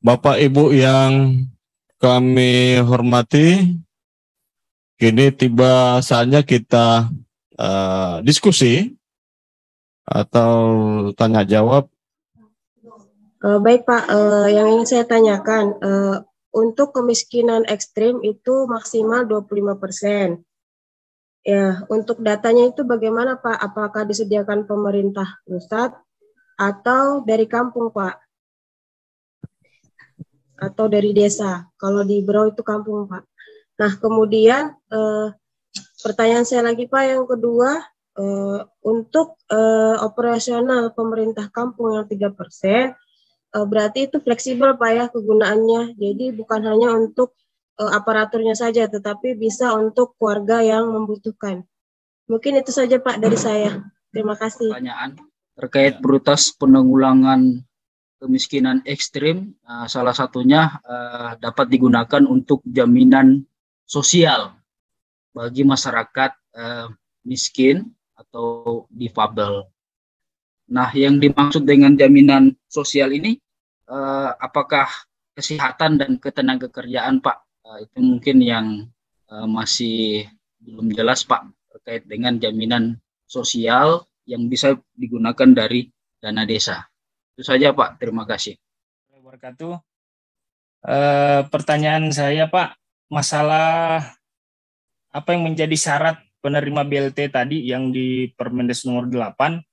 Bapak Ibu yang kami hormati, kini tiba saatnya kita diskusi atau tanya jawab. Baik Pak, yang ingin saya tanyakan, untuk kemiskinan ekstrim itu maksimal 25%. Ya, untuk datanya itu bagaimana Pak? Apakah disediakan pemerintah pusat atau dari kampung Pak? Atau dari desa? Kalau di Berau itu kampung Pak. Nah, kemudian pertanyaan saya lagi Pak, yang kedua, untuk operasional pemerintah kampung yang 3%, berarti itu fleksibel Pak ya kegunaannya. Jadi bukan hanya untuk aparaturnya saja, tetapi bisa untuk keluarga yang membutuhkan. Mungkin itu saja Pak dari saya. Terima kasih. Pertanyaan terkait prioritas penanggulangan kemiskinan ekstrim, salah satunya dapat digunakan untuk jaminan sosial bagi masyarakat miskin atau difabel. Nah, yang dimaksud dengan jaminan sosial ini apakah kesehatan dan ketenagakerjaan Pak? Itu mungkin yang masih belum jelas Pak, terkait dengan jaminan sosial yang bisa digunakan dari dana desa. Itu saja Pak, terima kasih. Pertanyaan saya Pak, masalah apa yang menjadi syarat penerima BLT tadi yang di Permendes nomor 8,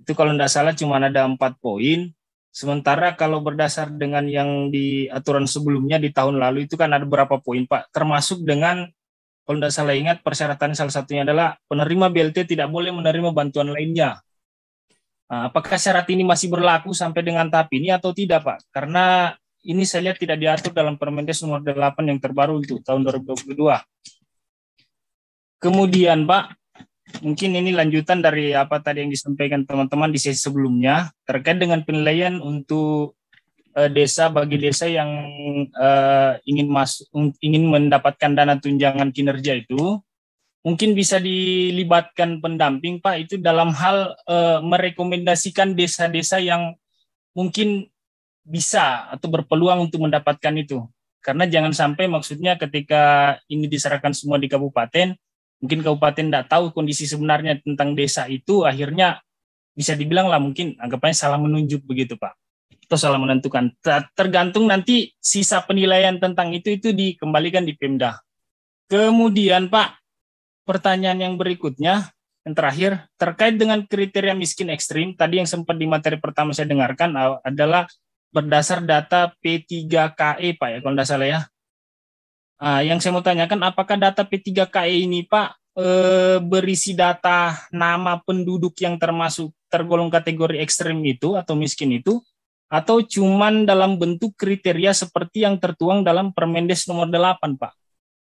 itu kalau tidak salah cuma ada 4 poin, sementara kalau berdasar dengan yang di aturan sebelumnya di tahun lalu itu kan ada berapa poin Pak, termasuk dengan kalau tidak salah ingat persyaratan salah satunya adalah penerima BLT tidak boleh menerima bantuan lainnya. Nah, apakah syarat ini masih berlaku sampai dengan tahap ini atau tidak Pak? Karena ini saya lihat tidak diatur dalam Permendes nomor 8 yang terbaru itu tahun 2022. Kemudian Pak, mungkin ini lanjutan dari apa tadi yang disampaikan teman-teman di sesi sebelumnya terkait dengan penilaian untuk desa bagi desa yang ingin mendapatkan dana tunjangan kinerja itu, mungkin bisa dilibatkan pendamping Pak itu dalam hal merekomendasikan desa-desa yang mungkin bisa atau berpeluang untuk mendapatkan itu. Karena jangan sampai maksudnya ketika ini diserahkan semua di kabupaten, mungkin kabupaten tidak tahu kondisi sebenarnya tentang desa itu, akhirnya bisa dibilang lah mungkin anggapannya salah menunjuk begitu Pak, atau salah menentukan. Tergantung nanti sisa penilaian tentang itu dikembalikan di Pemda. Kemudian Pak, pertanyaan yang berikutnya, yang terakhir, terkait dengan kriteria miskin ekstrim, tadi yang sempat di materi pertama saya dengarkan adalah berdasar data P3KE Pak ya, kalau tidak salah ya. Yang saya mau tanyakan, apakah data P3KE ini Pak berisi data nama penduduk yang tergolong kategori ekstrim itu atau miskin itu, atau cuman dalam bentuk kriteria seperti yang tertuang dalam Permendes nomor 8 Pak?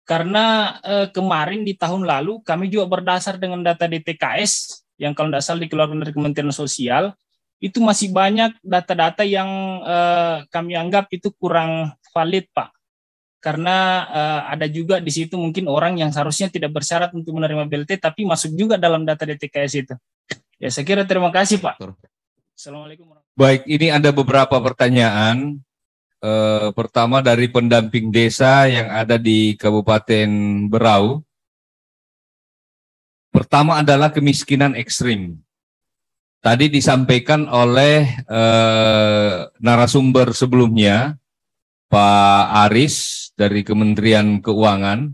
Karena kemarin di tahun lalu kami juga berdasar dengan data DTKS yang kalau tidak salah dikeluarkan dari Kementerian Sosial, itu masih banyak data-data yang kami anggap itu kurang valid Pak. Karena ada juga di situ mungkin orang yang seharusnya tidak bersyarat untuk menerima BLT tapi masuk juga dalam data DTKS itu. Ya, saya kira terima kasih Pak. Assalamualaikum warahmatullahi wabarakatuh. Baik, ini ada beberapa pertanyaan. Pertama dari pendamping desa yang ada di Kabupaten Berau. Pertama adalah kemiskinan ekstrim. Tadi disampaikan oleh narasumber sebelumnya, Pak Aris dari Kementerian Keuangan,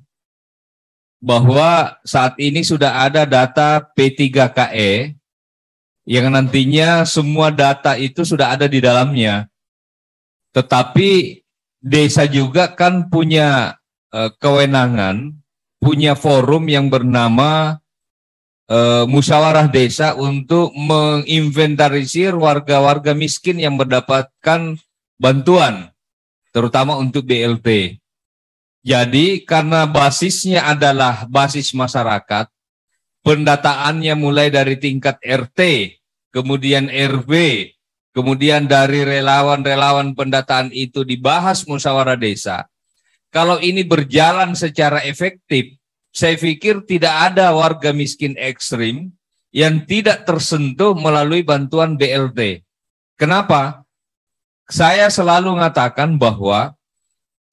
bahwa saat ini sudah ada data P3KE yang nantinya semua data itu sudah ada di dalamnya. Tetapi desa juga kan punya kewenangan, punya forum yang bernama musyawarah desa untuk menginventarisir warga-warga miskin yang mendapatkan bantuan, terutama untuk BLT. Jadi karena basisnya adalah basis masyarakat, pendataannya mulai dari tingkat RT, kemudian RW, kemudian dari relawan-relawan pendataan itu dibahas musyawarah desa. Kalau ini berjalan secara efektif, saya pikir tidak ada warga miskin ekstrim yang tidak tersentuh melalui bantuan BLT. Kenapa? saya selalu mengatakan bahwa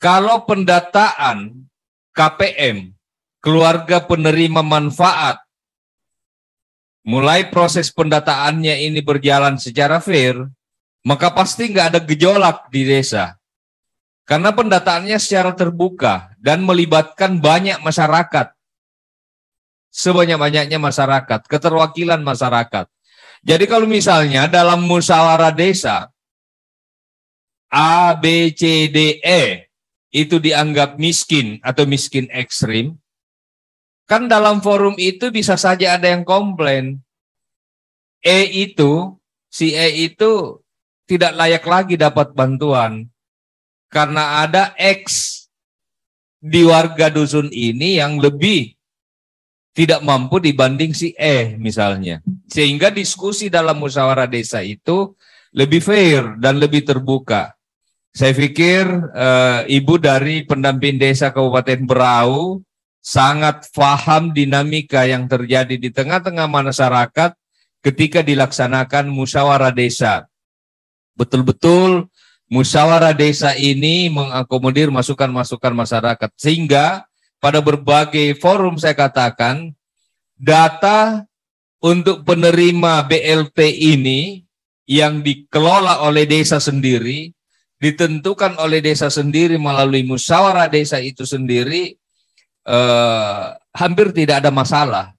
kalau pendataan KPM, keluarga penerima manfaat, mulai proses pendataannya ini berjalan secara fair, maka pasti nggak ada gejolak di desa. Karena pendataannya secara terbuka dan melibatkan banyak masyarakat. Sebanyak-banyaknya masyarakat, keterwakilan masyarakat. Jadi kalau misalnya dalam musyawarah desa, A, B, C, D, E, itu dianggap miskin atau miskin ekstrim, kan dalam forum itu bisa saja ada yang komplain. Si E itu tidak layak lagi dapat bantuan. Karena ada X di warga dusun ini yang lebih tidak mampu dibanding si E misalnya. Sehingga diskusi dalam musyawarah desa itu lebih fair dan lebih terbuka. Saya pikir Ibu dari pendamping desa Kabupaten Berau sangat paham dinamika yang terjadi di tengah-tengah masyarakat ketika dilaksanakan musyawarah desa. Betul-betul musyawarah desa ini mengakomodir masukan-masukan masyarakat. Sehingga pada berbagai forum saya katakan, data untuk penerima BLT ini yang dikelola oleh desa sendiri, ditentukan oleh desa sendiri melalui musyawarah desa itu sendiri, hampir tidak ada masalah.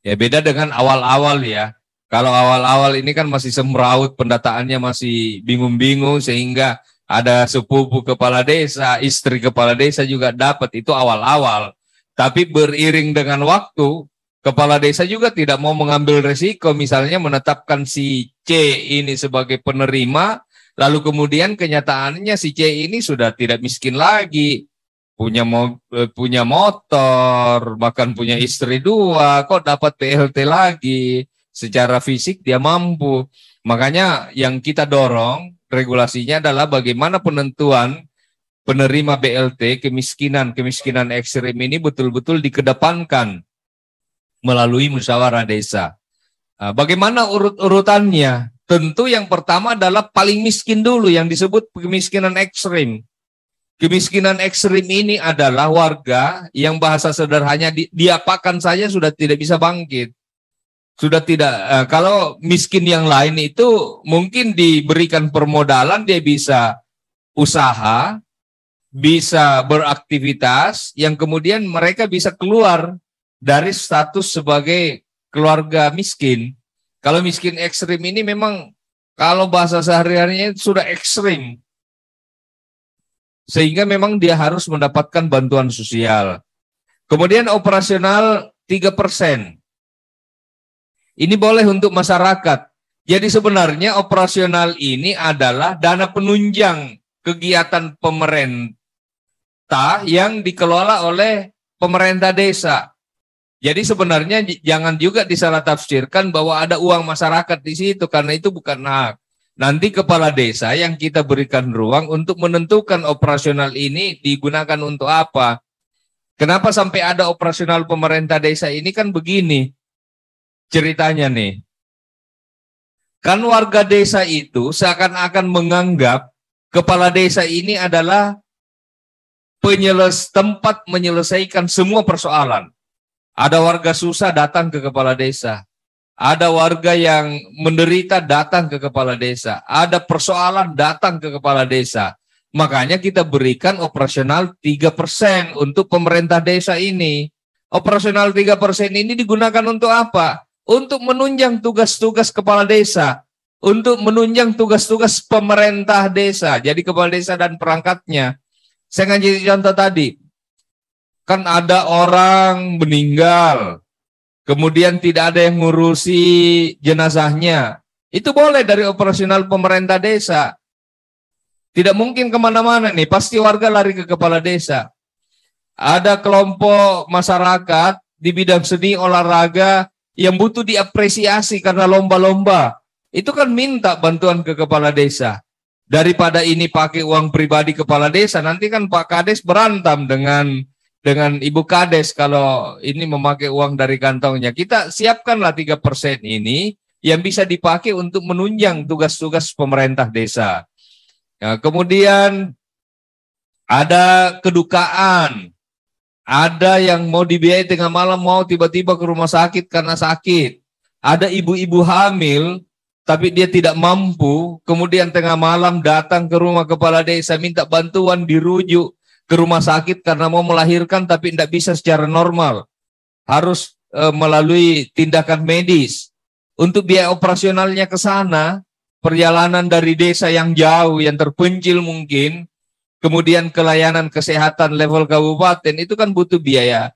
Ya beda dengan awal-awal ya. Kalau awal-awal ini kan masih semraut, pendataannya masih bingung-bingung, sehingga ada sepupu kepala desa, istri kepala desa juga dapat, itu awal-awal. Tapi beriring dengan waktu, kepala desa juga tidak mau mengambil resiko, misalnya menetapkan si C ini sebagai penerima, lalu kemudian kenyataannya si C ini sudah tidak miskin lagi, punya motor, bahkan punya istri 2, kok dapat PLT lagi? Secara fisik dia mampu. Makanya yang kita dorong regulasinya adalah bagaimana penentuan penerima BLT kemiskinan ekstrim ini betul-betul dikedepankan melalui musyawarah desa. Bagaimana urut-urutannya? Tentu yang pertama adalah paling miskin dulu yang disebut kemiskinan ekstrim. Kemiskinan ekstrim ini adalah warga yang bahasa sederhananya diapakan saja sudah tidak bisa bangkit. Sudah tidak, kalau miskin yang lain itu mungkin diberikan permodalan, dia bisa usaha, bisa beraktivitas, yang kemudian mereka bisa keluar dari status sebagai keluarga miskin. Kalau miskin ekstrim ini memang kalau bahasa sehari-harinya sudah ekstrim. Sehingga memang dia harus mendapatkan bantuan sosial. Kemudian operasional 3%. Ini boleh untuk masyarakat. Jadi sebenarnya operasional ini adalah dana penunjang kegiatan pemerintah yang dikelola oleh pemerintah desa. Jadi sebenarnya jangan juga disalah tafsirkan bahwa ada uang masyarakat di situ, karena itu bukan hak. Nanti kepala desa yang kita berikan ruang untuk menentukan operasional ini digunakan untuk apa. Kenapa sampai ada operasional pemerintah desa ini kan begini. Ceritanya nih, kan warga desa itu seakan-akan menganggap kepala desa ini adalah tempat menyelesaikan semua persoalan. Ada warga susah datang ke kepala desa, ada warga yang menderita datang ke kepala desa, ada persoalan datang ke kepala desa. Makanya kita berikan operasional 3% untuk pemerintah desa ini. Operasional 3% ini digunakan untuk apa? Untuk menunjang tugas-tugas kepala desa, untuk menunjang tugas-tugas pemerintah desa, jadi kepala desa dan perangkatnya. Saya ngasih contoh tadi, kan ada orang meninggal, kemudian tidak ada yang ngurusi jenazahnya, itu boleh dari operasional pemerintah desa. Tidak mungkin kemana-mana nih, pasti warga lari ke kepala desa. Ada kelompok masyarakat di bidang seni olahraga yang butuh diapresiasi karena lomba-lomba, itu kan minta bantuan ke kepala desa. Daripada ini pakai uang pribadi kepala desa, nanti kan Pak Kades berantem dengan Ibu Kades kalau ini memakai uang dari kantongnya. Kita siapkanlah 3% ini yang bisa dipakai untuk menunjang tugas-tugas pemerintah desa. Ya, kemudian ada kedukaan, ada yang mau dibiayai tengah malam, mau tiba-tiba ke rumah sakit karena sakit. Ada ibu-ibu hamil, tapi dia tidak mampu, kemudian tengah malam datang ke rumah kepala desa, minta bantuan dirujuk ke rumah sakit karena mau melahirkan, tapi tidak bisa secara normal. Harus melalui tindakan medis. Untuk biaya operasionalnya ke sana, perjalanan dari desa yang jauh, yang terpencil mungkin, kemudian ke layanan kesehatan level kabupaten, itu kan butuh biaya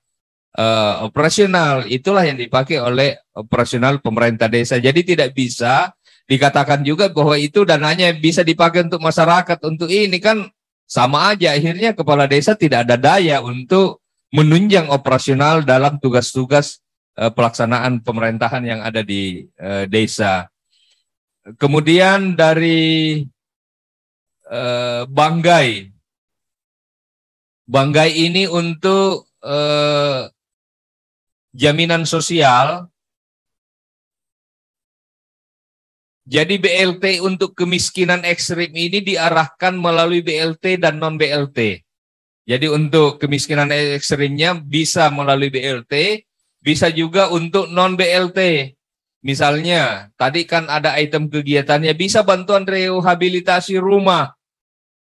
operasional. Itulah yang dipakai oleh operasional pemerintah desa. Jadi tidak bisa dikatakan juga bahwa itu dananya bisa dipakai untuk masyarakat, untuk ini kan sama aja. Akhirnya kepala desa tidak ada daya untuk menunjang operasional dalam tugas-tugas pelaksanaan pemerintahan yang ada di desa. Kemudian dari Banggai. Banggai ini untuk jaminan sosial. Jadi BLT untuk kemiskinan ekstrim ini diarahkan melalui BLT dan non-BLT. Jadi untuk kemiskinan ekstrimnya bisa melalui BLT, bisa juga untuk non-BLT. Misalnya, tadi kan ada item kegiatannya, bisa bantuan rehabilitasi rumah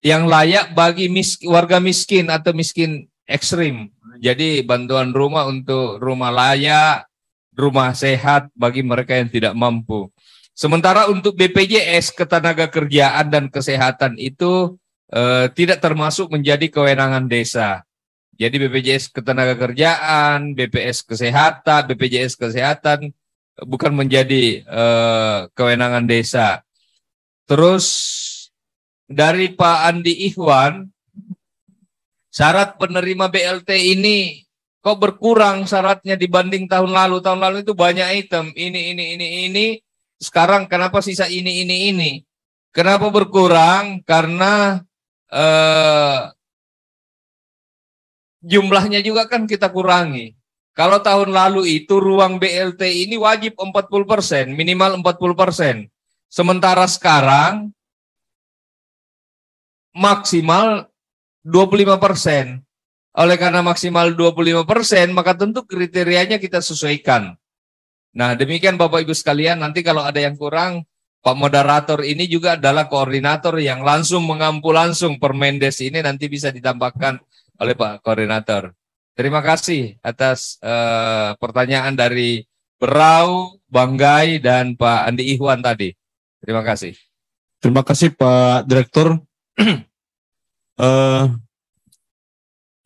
yang layak bagi warga miskin atau miskin ekstrim. Jadi bantuan rumah untuk rumah layak, rumah sehat bagi mereka yang tidak mampu. Sementara untuk BPJS Ketenagakerjaan dan Kesehatan itu tidak termasuk menjadi kewenangan desa. Jadi BPJS Ketenagakerjaan, BPJS Kesehatan bukan menjadi kewenangan desa. Terus dari Pak Andi Ihwan, syarat penerima BLT ini kok berkurang syaratnya dibanding tahun lalu. Tahun lalu itu banyak item, ini. Sekarang kenapa sisa ini. Kenapa berkurang? Karena jumlahnya juga kan kita kurangi. Kalau tahun lalu itu ruang BLT ini wajib 40%, minimal 40%. Sementara sekarang maksimal 25%. Oleh karena maksimal 25%, maka tentu kriterianya kita sesuaikan. Nah, demikian Bapak Ibu sekalian, nanti kalau ada yang kurang, Pak Moderator ini juga adalah koordinator yang langsung mengampu langsung Permendes ini, nanti bisa ditambahkan oleh Pak Koordinator. Terima kasih atas pertanyaan dari Berau, Banggai, dan Pak Andi Ihwan tadi. Terima kasih. Terima kasih Pak Direktur.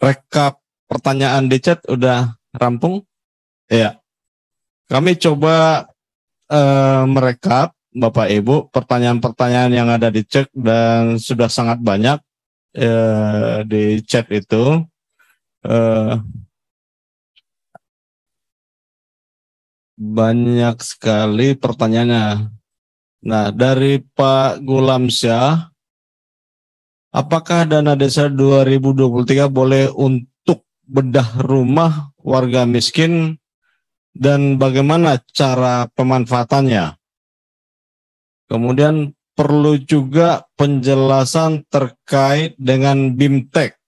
Rekap pertanyaan di chat udah rampung? Ya. Kami coba merekap Bapak Ibu pertanyaan-pertanyaan yang ada di chat dan sudah sangat banyak di chat itu. Banyak sekali pertanyaannya. Nah, dari Pak Gulamsyah, apakah dana desa 2023 boleh untuk bedah rumah warga miskin dan bagaimana cara pemanfaatannya? Kemudian perlu juga penjelasan terkait dengan BIMTEK.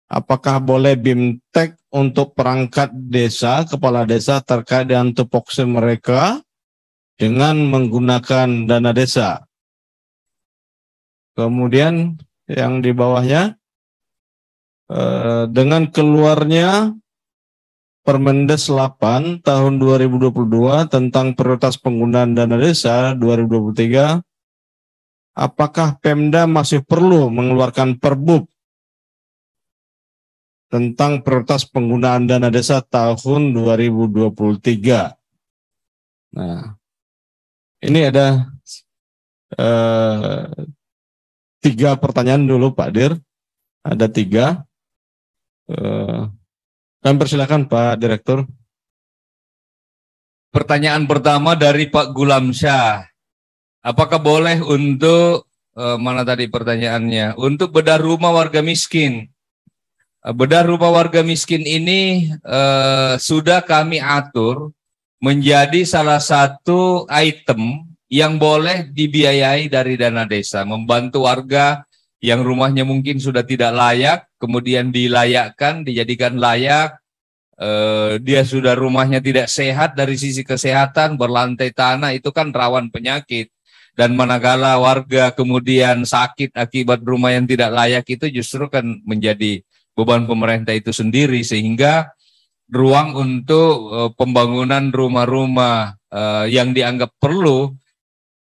Apakah boleh BIMTEK untuk perangkat desa, kepala desa terkait dengan tupoksi mereka dengan menggunakan dana desa? Kemudian yang di bawahnya, dengan keluarnya Permendes 8 tahun 2022 tentang prioritas penggunaan dana desa 2023, apakah Pemda masih perlu mengeluarkan Perbub tentang prioritas penggunaan dana desa tahun 2023? Nah, ini ada 3 pertanyaan dulu Pak Dir, ada 3. Kami persilakan Pak Direktur. Pertanyaan pertama dari Pak Gulamsyah. Apakah boleh untuk, mana tadi pertanyaannya, untuk bedah rumah warga miskin? Bedah rumah warga miskin ini sudah kami atur menjadi salah satu item yang boleh dibiayai dari dana desa, membantu warga yang rumahnya mungkin sudah tidak layak, kemudian dilayakkan, dijadikan layak. Dia sudah rumahnya tidak sehat dari sisi kesehatan, berlantai tanah, itu kan rawan penyakit. Dan manakala warga kemudian sakit akibat rumah yang tidak layak, itu justru kan menjadi beban pemerintah itu sendiri, sehingga ruang untuk pembangunan rumah-rumah yang dianggap perlu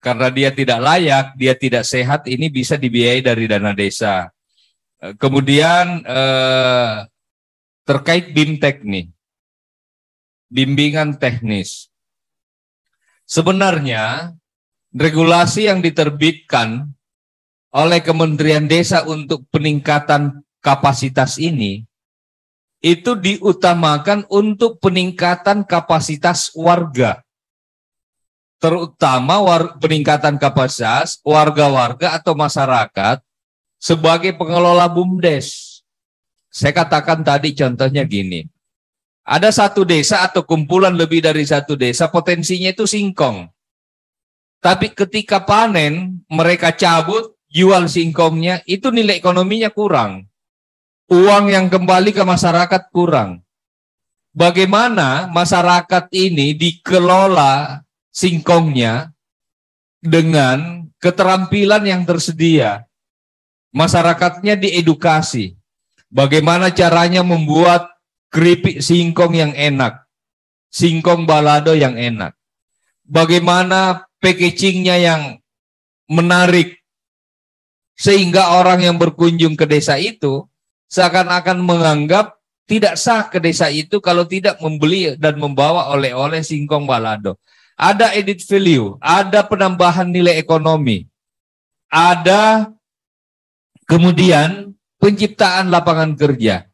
karena dia tidak layak, dia tidak sehat, ini bisa dibiayai dari dana desa. Kemudian terkait BIMTEK nih, bimbingan teknis. Sebenarnya regulasi yang diterbitkan oleh Kementerian Desa untuk peningkatan kapasitas ini itu diutamakan untuk peningkatan kapasitas warga, terutama peningkatan kapasitas warga-warga atau masyarakat sebagai pengelola BUMDes. Saya katakan tadi contohnya gini, ada satu desa atau kumpulan lebih dari satu desa, potensinya itu singkong. Tapi ketika panen, mereka cabut, jual singkongnya, itu nilai ekonominya kurang. Uang yang kembali ke masyarakat kurang. Bagaimana masyarakat ini dikelola singkongnya dengan keterampilan yang tersedia? Masyarakatnya diedukasi. Bagaimana caranya membuat keripik singkong yang enak, singkong balado yang enak. Bagaimana packagingnya yang menarik, sehingga orang yang berkunjung ke desa itu seakan-akan menganggap tidak sah ke desa itu kalau tidak membeli dan membawa oleh-oleh singkong balado. Ada added value, ada penambahan nilai ekonomi, ada kemudian penciptaan lapangan kerja.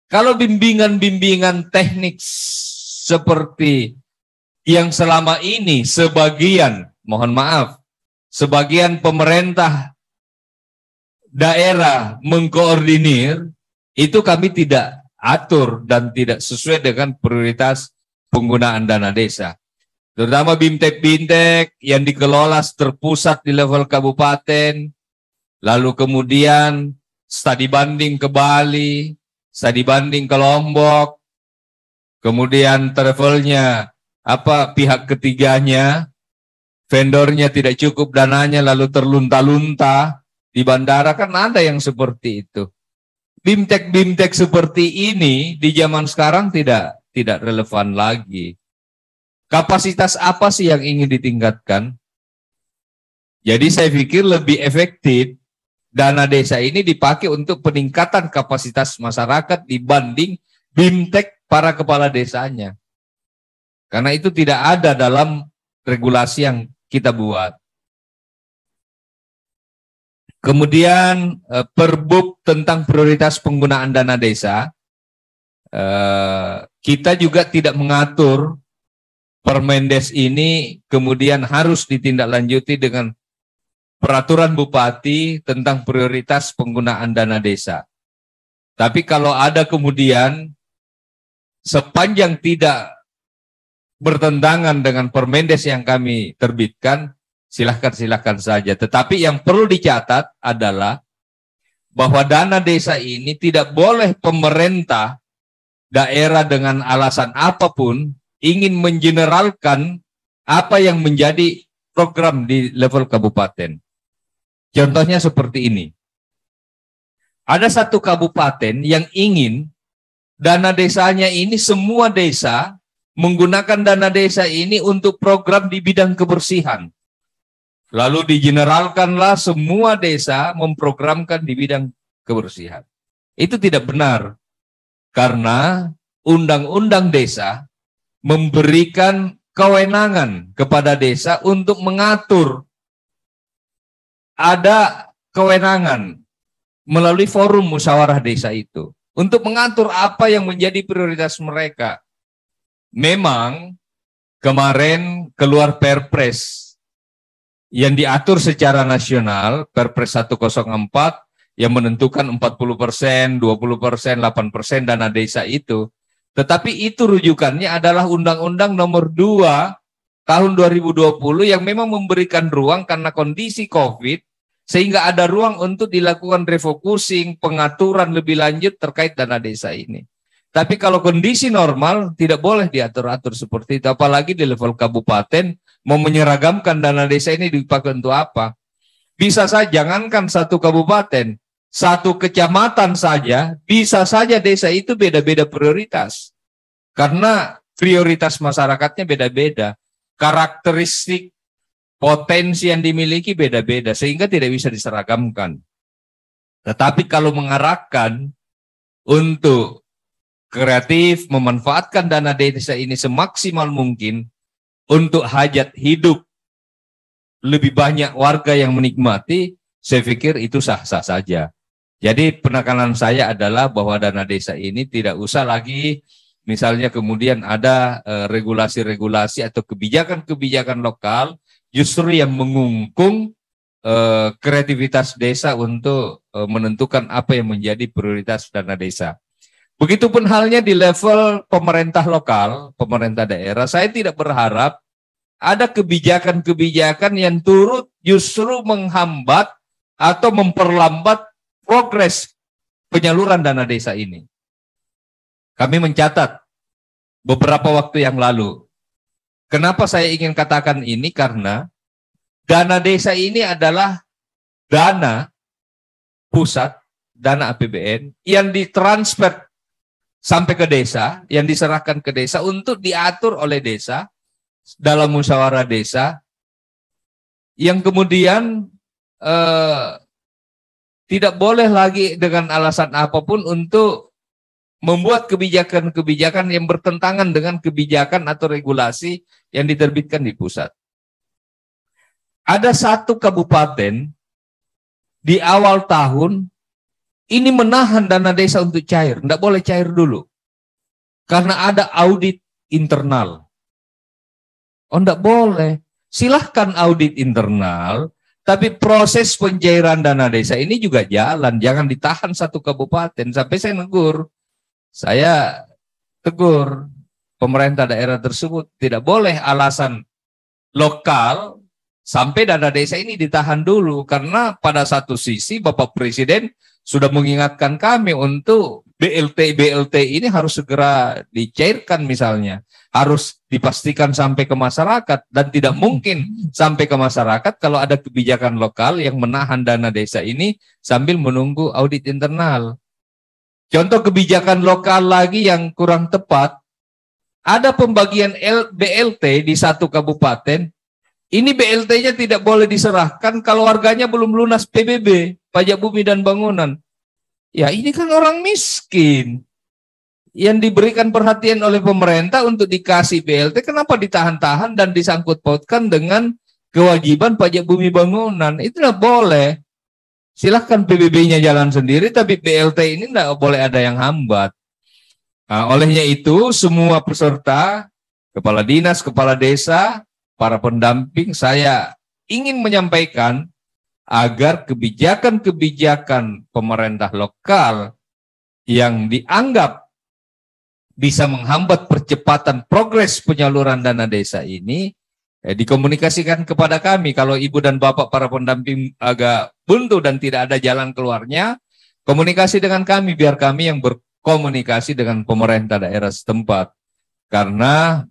Kalau bimbingan-bimbingan teknik seperti yang selama ini sebagian, mohon maaf, sebagian pemerintah daerah mengkoordinir, itu kami tidak atur dan tidak sesuai dengan prioritas penggunaan dana desa. Terutama BIMTEK yang dikelola terpusat di level kabupaten, lalu kemudian studi banding ke Bali, studi banding ke Lombok, kemudian travelnya pihak ketiganya, vendornya tidak cukup dananya lalu terlunta-lunta di bandara, kan ada yang seperti itu. BIMTEK seperti ini di zaman sekarang tidak relevan lagi. Kapasitas apa sih yang ingin ditingkatkan? Jadi saya pikir lebih efektif dana desa ini dipakai untuk peningkatan kapasitas masyarakat dibanding BIMTEK para kepala desanya. Karena itu tidak ada dalam regulasi yang kita buat. Kemudian Perbub tentang prioritas penggunaan dana desa, kita juga tidak mengatur Permendes ini kemudian harus ditindaklanjuti dengan peraturan bupati tentang prioritas penggunaan dana desa. Tapi kalau ada kemudian sepanjang tidak bertentangan dengan Permendes yang kami terbitkan, silahkan saja. Tetapi yang perlu dicatat adalah bahwa dana desa ini tidak boleh pemerintah daerah dengan alasan apapun ingin mengeneralkan apa yang menjadi program di level kabupaten. Contohnya seperti ini. Ada satu kabupaten yang ingin dana desanya ini semua desa menggunakan dana desa ini untuk program di bidang kebersihan. Lalu digeneralkanlah semua desa memprogramkan di bidang kebersihan. Itu tidak benar. Karena undang-undang desa memberikan kewenangan kepada desa untuk mengatur. Ada kewenangan melalui forum musyawarah desa itu untuk mengatur apa yang menjadi prioritas mereka. Memang kemarin keluar Perpres yang diatur secara nasional, Perpres 104 yang menentukan 40%, 20%, 8% dana desa itu. Tetapi itu rujukannya adalah Undang-Undang Nomor 2 tahun 2020 yang memang memberikan ruang karena kondisi COVID, sehingga ada ruang untuk dilakukan refocusing, pengaturan lebih lanjut terkait dana desa ini. Tapi kalau kondisi normal tidak boleh diatur-atur seperti itu, apalagi di level kabupaten mau menyeragamkan dana desa ini dipakai untuk apa? Bisa saja, jangankan satu kabupaten, satu kecamatan saja, bisa saja desa itu beda-beda prioritas. Karena prioritas masyarakatnya beda-beda, karakteristik potensi yang dimiliki beda-beda, sehingga tidak bisa diseragamkan. Tetapi kalau mengarahkan untuk kreatif, memanfaatkan dana desa ini semaksimal mungkin untuk hajat hidup lebih banyak warga yang menikmati, saya pikir itu sah-sah saja. Jadi penekanan saya adalah bahwa dana desa ini tidak usah lagi misalnya kemudian ada regulasi-regulasi atau kebijakan-kebijakan lokal justru yang mengungkung kreativitas desa untuk menentukan apa yang menjadi prioritas dana desa. Begitupun halnya di level pemerintah lokal, pemerintah daerah, saya tidak berharap ada kebijakan-kebijakan yang turut justru menghambat atau memperlambat progres penyaluran dana desa ini. Kami mencatat beberapa waktu yang lalu. Kenapa saya ingin katakan ini? Karena dana desa ini adalah dana pusat, dana APBN yang ditransfer sampai ke desa, yang diserahkan ke desa untuk diatur oleh desa dalam musyawarah desa, yang kemudian tidak boleh lagi dengan alasan apapun untuk membuat kebijakan-kebijakan yang bertentangan dengan kebijakan atau regulasi yang diterbitkan di pusat. Ada satu kabupaten di awal tahun ini menahan dana desa untuk cair, tidak boleh cair dulu. Karena ada audit internal. Oh, tidak boleh. Silahkan audit internal, tapi proses pencairan dana desa ini juga jalan. Jangan ditahan satu kabupaten. Sampai saya negur. Saya tegur pemerintah daerah tersebut. Tidak boleh alasan lokal sampai dana desa ini ditahan dulu. Karena pada satu sisi Bapak Presiden sudah mengingatkan kami untuk BLT ini harus segera dicairkan misalnya. Harus dipastikan sampai ke masyarakat, dan tidak mungkin sampai ke masyarakat kalau ada kebijakan lokal yang menahan dana desa ini sambil menunggu audit internal. Contoh kebijakan lokal lagi yang kurang tepat, ada pembagian BLT di satu kabupaten, ini BLT-nya tidak boleh diserahkan kalau warganya belum lunas PBB, pajak bumi dan bangunan. Ya ini kan orang miskin yang diberikan perhatian oleh pemerintah untuk dikasih BLT, kenapa ditahan-tahan dan disangkut pautkan dengan kewajiban pajak bumi bangunan? Itu tidak boleh. Silahkan PBB-nya jalan sendiri, tapi BLT ini tidak boleh ada yang hambat. Nah, olehnya itu semua peserta, kepala dinas, kepala desa, para pendamping, saya ingin menyampaikan agar kebijakan-kebijakan pemerintah lokal yang dianggap bisa menghambat percepatan progres penyaluran dana desa ini dikomunikasikan kepada kami. Kalau ibu dan bapak para pendamping agak buntu dan tidak ada jalan keluarnya, komunikasi dengan kami biar kami yang berkomunikasi dengan pemerintah daerah setempat. Karena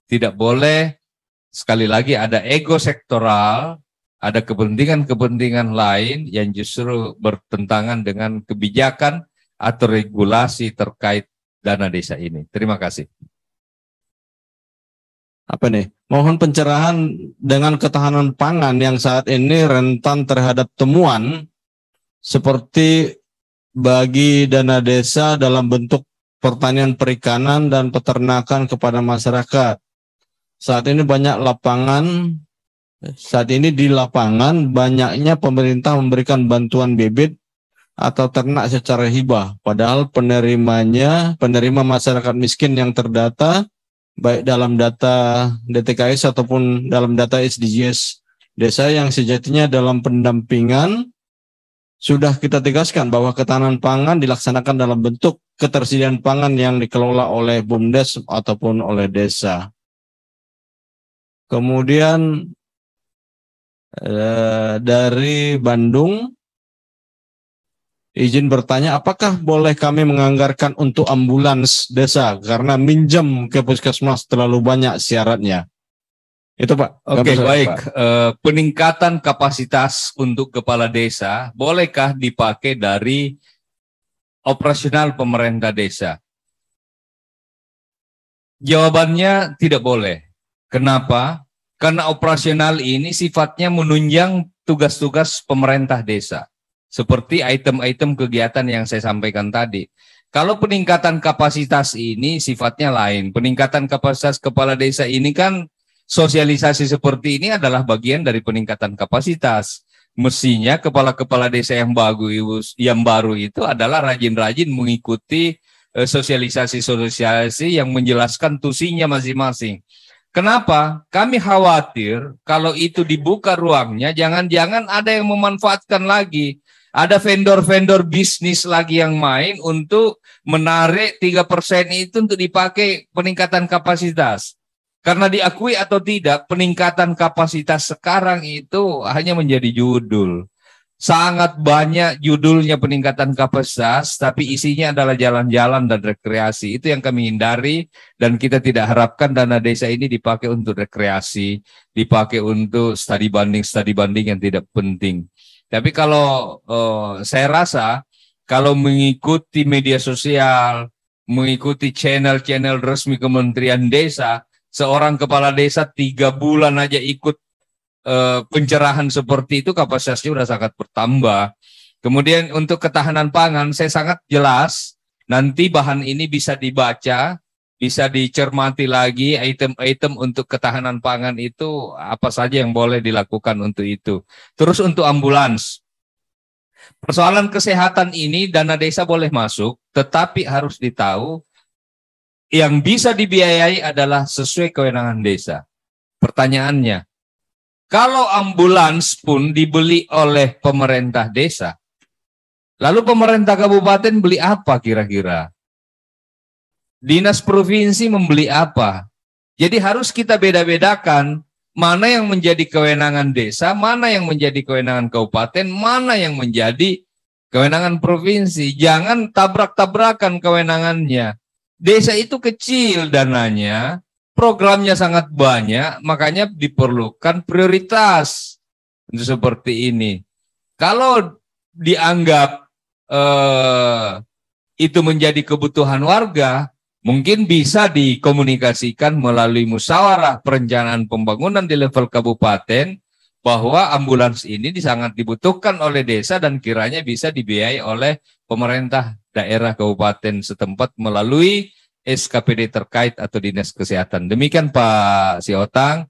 tidak boleh sekali lagi ada ego sektoral, ada kepentingan-kepentingan lain yang justru bertentangan dengan kebijakan atau regulasi terkait dana desa ini. Terima kasih. Apa nih? Mohon pencerahan dengan ketahanan pangan yang saat ini rentan terhadap temuan seperti bagi dana desa dalam bentuk pertanian perikanan dan peternakan kepada masyarakat. Saat ini di lapangan banyaknya pemerintah memberikan bantuan bibit atau ternak secara hibah, padahal penerima masyarakat miskin yang terdata baik dalam data DTKS ataupun dalam data SDGs desa yang sejatinya dalam pendampingan sudah kita tegaskan bahwa ketahanan pangan dilaksanakan dalam bentuk ketersediaan pangan yang dikelola oleh BUMDes ataupun oleh desa. Kemudian dari Bandung, izin bertanya, apakah boleh kami menganggarkan untuk ambulans desa karena minjem ke puskesmas terlalu banyak syaratnya? Itu Pak. Oke, Pak. baik. Peningkatan kapasitas untuk kepala desa, bolehkah dipakai dari operasional pemerintah desa? Jawabannya tidak boleh. Kenapa? Karena operasional ini sifatnya menunjang tugas-tugas pemerintah desa. Seperti item-item kegiatan yang saya sampaikan tadi. Kalau peningkatan kapasitas ini sifatnya lain. Peningkatan kapasitas kepala desa ini kan sosialisasi seperti ini adalah bagian dari peningkatan kapasitas. Mestinya kepala-kepala desa yang bagus, yang baru itu adalah rajin-rajin mengikuti sosialisasi yang menjelaskan tusinya masing-masing. Kenapa? Kami khawatir kalau itu dibuka ruangnya, jangan-jangan ada yang memanfaatkan lagi. Ada vendor-vendor bisnis lagi yang main untuk menarik 3% itu untuk dipakai peningkatan kapasitas. Karena diakui atau tidak, peningkatan kapasitas sekarang itu hanya menjadi judul. Sangat banyak judulnya peningkatan kapasitas, tapi isinya adalah jalan-jalan dan rekreasi. Itu yang kami hindari, dan kita tidak harapkan dana desa ini dipakai untuk rekreasi, dipakai untuk studi banding yang tidak penting. Tapi kalau saya rasa, kalau mengikuti media sosial, mengikuti channel-channel resmi Kementerian Desa, seorang kepala desa 3 bulan aja ikut pencerahan seperti itu, kapasitasnya sudah sangat bertambah. Kemudian untuk ketahanan pangan, saya sangat jelas, nanti bahan ini bisa dibaca, bisa dicermati lagi, item-item untuk ketahanan pangan itu apa saja yang boleh dilakukan untuk itu. Terus untuk ambulans, persoalan kesehatan ini dana desa boleh masuk, tetapi harus ditahu yang bisa dibiayai adalah sesuai kewenangan desa. Pertanyaannya, kalau ambulans pun dibeli oleh pemerintah desa, lalu pemerintah kabupaten beli apa kira-kira? Dinas provinsi membeli apa? Jadi harus kita beda-bedakan mana yang menjadi kewenangan desa, mana yang menjadi kewenangan kabupaten, mana yang menjadi kewenangan provinsi. Jangan tabrak-tabrakan kewenangannya. Desa itu kecil dananya, programnya sangat banyak, makanya diperlukan prioritas untuk seperti ini. Kalau dianggap itu menjadi kebutuhan warga, mungkin bisa dikomunikasikan melalui musyawarah perencanaan pembangunan di level kabupaten bahwa ambulans ini sangat dibutuhkan oleh desa dan kiranya bisa dibiayai oleh pemerintah daerah kabupaten setempat melalui SKPD terkait atau dinas kesehatan. Demikian Pak Siotang.